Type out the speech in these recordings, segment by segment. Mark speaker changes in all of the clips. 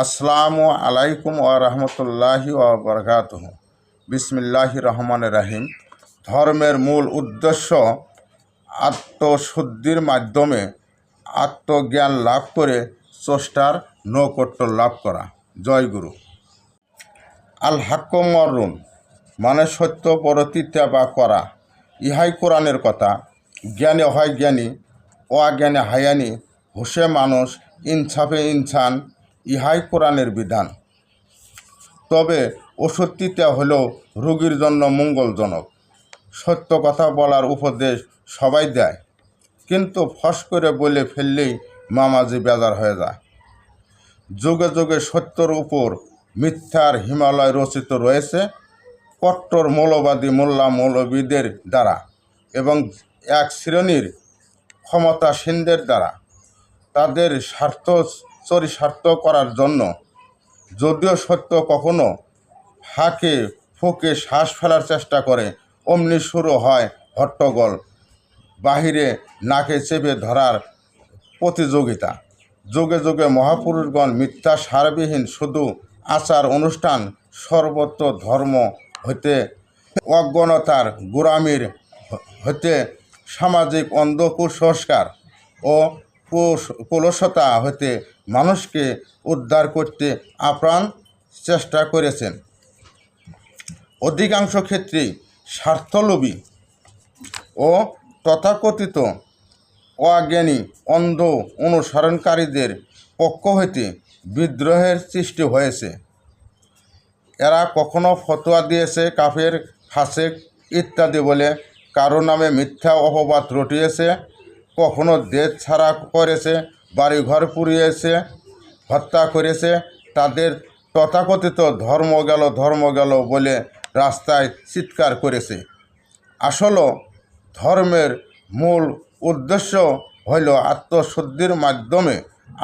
Speaker 1: আসসালামু আলাইকুম ওয়া রাহমাতুল্লাহি ওয়া বারাকাতুহু। বিসমিল্লাহির রহমানির রহিম। ধর্মের মূল উদ্দেশ্য আত্মশুদ্ধির মাধ্যমে আত্মজ্ঞান লাভ করে স্রষ্টার নৈকট্য লাভ করা। জয় গুরু। আল হাক্কু মররুন মানে সত্য পরিত্যাগ করা, ইহাই কোরআনের কথা। জ্ঞানে হয় জ্ঞানী, অজ্ঞানে হায়ানি, হুশে মানুষ, ইনসাফে ইনসান, ইহাই কোরআনের বিধান। তবে অসত্যিতা হলেও রোগীর জন্য মঙ্গলজনক। সত্য কথা বলার উপদেশ সবাই দেয়, কিন্তু ফস করে বলে ফেললেই মামাজি বেজার হয়ে যায়। যুগে যুগে সত্যর উপর মিথ্যার হিমালয় রচিত রয়েছে কট্টর মৌলবাদী মোল্লা মৌলবীদের দ্বারা এবং এক শ্রেণীর ক্ষমতাসীনদের দ্বারা তাদের চরিতার্থ করার জন্য। যদিও সত্য কখনো ফাঁকে ফুঁকে শ্বাস ফেলার চেষ্টা করে, অমনি শুরু হয় হট্টগোল, বাহিরে নাকে চেপে ধরার প্রতিযোগিতা। যুগে যুগে মহাপুরুষগণ মিথ্যা সারবিহীন শুধু আচার অনুষ্ঠান সর্বত্র ধর্ম হইতে অজ্ঞানতার গোড়ামির হইতে সামাজিক অন্ধ কুসংস্কার ও কলুষতা হইতে মানুষকে উদ্ধার করতে আপ্রাণ চেষ্টা করেছেন। অধিকাংশ ক্ষেত্রেই স্বার্থলোভী ও তথাকথিত অজ্ঞানী অন্ধ অনুসরণকারীদের পক্ষ হইতে বিদ্রোহের সৃষ্টি হয়েছে। এরা কখনো ফতোয়া দিয়েছে কাফের, ফাসেক ইত্যাদি বলে, কারো নামে মিথ্যা অপবাদ রটিয়েছে, কখনো দেশ ছাড়া করেছে, বাড়িঘর পুড়িয়েছে, হত্যা করেছে। তাদের তথাকথিত ধর্ম গেল বলে রাস্তায় চিৎকার করেছে। আসলে ধর্মের মূল উদ্দেশ্য হইল আত্মশুদ্ধির মাধ্যমে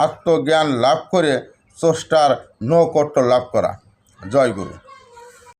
Speaker 1: আত্মজ্ঞান লাভ করে স্রষ্টার নৈকট্য লাভ করা। জয় গুরু।